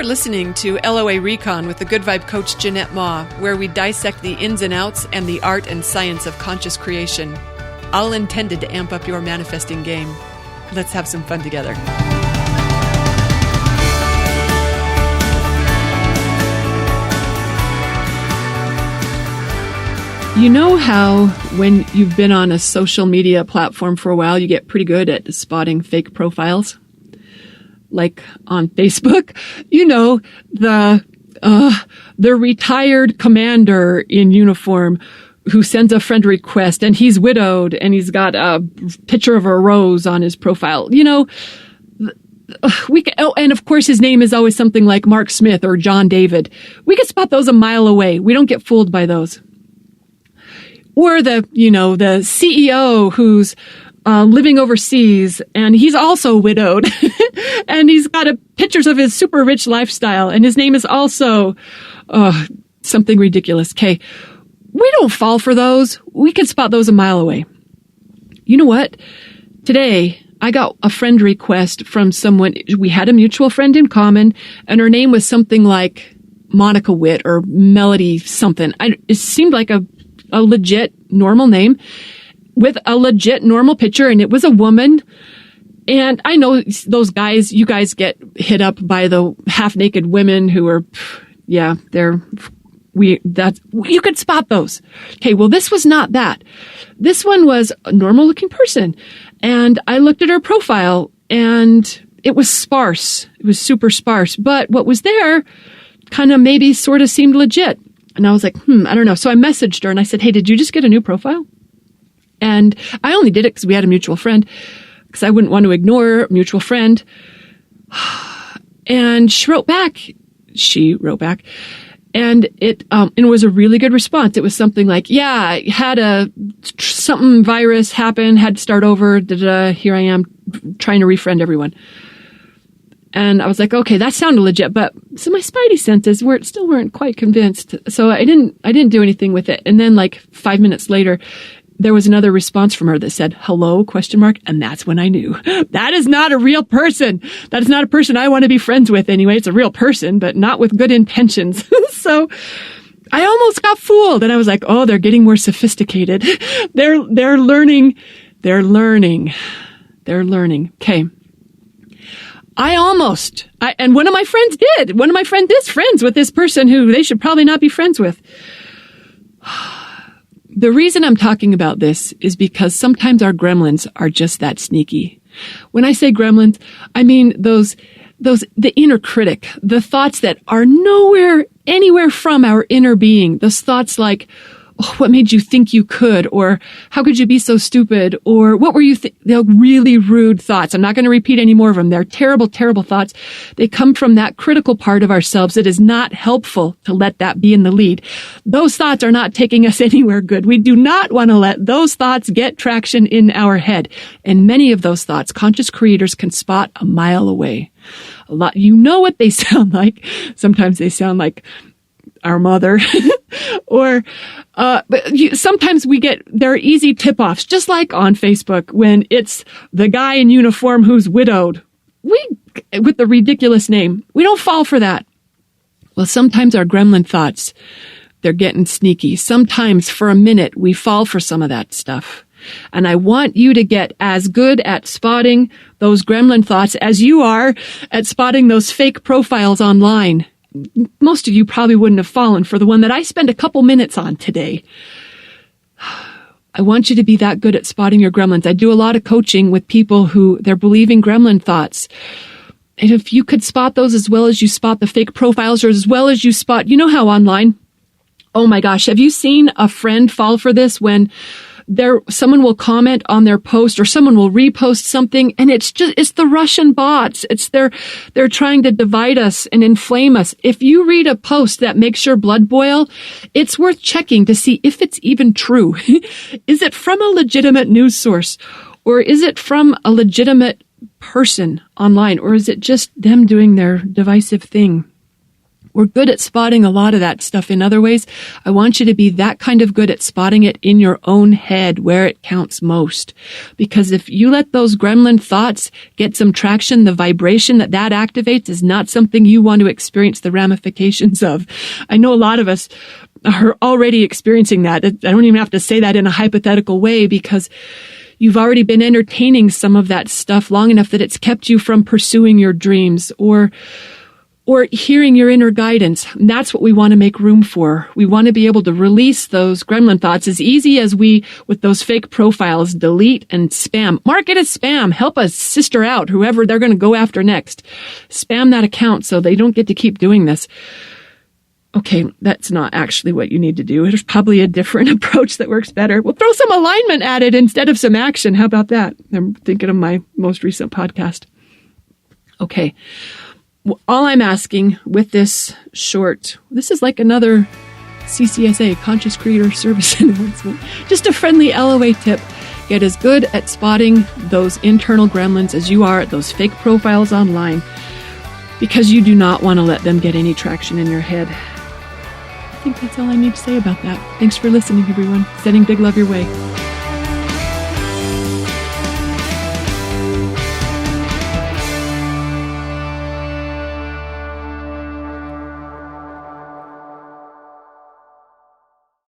listening to LOA Recon with the Good Vibe Coach Jeanette Ma, where we dissect the ins and outs and the art and science of conscious creation, all intended to amp up your manifesting game. Let's have some fun together. You know how when you've been on a social media platform for a while, you get pretty good at spotting fake profiles? Like on Facebook, you know, the retired commander in uniform who sends a friend request and he's widowed and he's got a picture of a rose on his profile. You know, and of course his name is always something like Mark Smith or John David. We can spot those a mile away. We don't get fooled by those. Or the CEO who's living overseas, and he's also widowed, and he's got pictures of his super rich lifestyle, and his name is also something ridiculous. Okay, we don't fall for those. We can spot those a mile away. You know what? Today, I got a friend request from someone. We had a mutual friend in common, and her name was something like Monica Witt or Melody something. It seemed like a legit normal name, with a legit normal picture, and it was a woman. And I know those guys, you guys get hit up by the half-naked women who are, you could spot those. Okay, well, this was not that. This one was a normal-looking person. And I looked at her profile, and it was sparse. It was super sparse. But what was there kind of maybe sort of seemed legit. And I was like, I don't know. So I messaged her, and I said, hey, did you just get a new profile? And I only did it because we had a mutual friend, because I wouldn't want to ignore a mutual friend. And she wrote back, and it was a really good response. It was something like, yeah, I had something virus happen, had to start over. Here I am trying to refriend everyone. And I was like, okay, that sounded legit, but so my spidey senses still weren't quite convinced. So I didn't do anything with it. And then like 5 minutes later, there was another response from her that said, hello, ? And that's when I knew that is not a real person. That is not a person I want to be friends with anyway. It's a real person, but not with good intentions. So I almost got fooled. And I was like, oh, they're getting more sophisticated. They're learning. Okay. And one of my friends did. One of my friends is friends with this person who they should probably not be friends with. The reason I'm talking about this is because sometimes our gremlins are just that sneaky. When I say gremlins, I mean the inner critic, the thoughts that are anywhere from our inner being. Those thoughts like, oh, what made you think you could? Or how could you be so stupid? Or what were you they're really rude thoughts. I'm not going to repeat any more of them. They're terrible, terrible thoughts. They come from that critical part of ourselves. It is not helpful to let that be in the lead. Those thoughts are not taking us anywhere good. We do not want to let those thoughts get traction in our head. And many of those thoughts, conscious creators can spot a mile away. You know what they sound like. Sometimes they sound like our mother, sometimes there are easy tip-offs, just like on Facebook when it's the guy in uniform who's widowed. With the ridiculous name, we don't fall for that. Well, sometimes our gremlin thoughts, they're getting sneaky. Sometimes for a minute, we fall for some of that stuff. And I want you to get as good at spotting those gremlin thoughts as you are at spotting those fake profiles online. Most of you probably wouldn't have fallen for the one that I spent a couple minutes on today. I want you to be that good at spotting your gremlins. I do a lot of coaching with people who they're believing gremlin thoughts. And if you could spot those as well as you spot the fake profiles, or as well as you spot, you know how online, oh my gosh, have you seen a friend fall for this when someone will comment on their post or someone will repost something and it's the Russian bots. They're trying to divide us and inflame us. If you read a post that makes your blood boil, it's worth checking to see if it's even true. Is it from a legitimate news source, or is it from a legitimate person online, or is it just them doing their divisive thing? We're good at spotting a lot of that stuff in other ways. I want you to be that kind of good at spotting it in your own head where it counts most. Because if you let those gremlin thoughts get some traction, the vibration that activates is not something you want to experience the ramifications of. I know a lot of us are already experiencing that. I don't even have to say that in a hypothetical way because you've already been entertaining some of that stuff long enough that it's kept you from pursuing your dreams or hearing your inner guidance. And that's what we want to make room for. We want to be able to release those gremlin thoughts as easy as we, with those fake profiles, delete and spam. Mark it as spam. Help a sister out, whoever they're going to go after next. Spam that account so they don't get to keep doing this. Okay, that's not actually what you need to do. There's probably a different approach that works better. We'll throw some alignment at it instead of some action. How about that? I'm thinking of my most recent podcast. Okay. All I'm asking with this is like another CCSA, Conscious Creator Service announcement, just a friendly LOA tip. Get as good at spotting those internal gremlins as you are at those fake profiles online, because you do not want to let them get any traction in your head. I think that's all I need to say about that. Thanks for listening, everyone. Sending big love your way.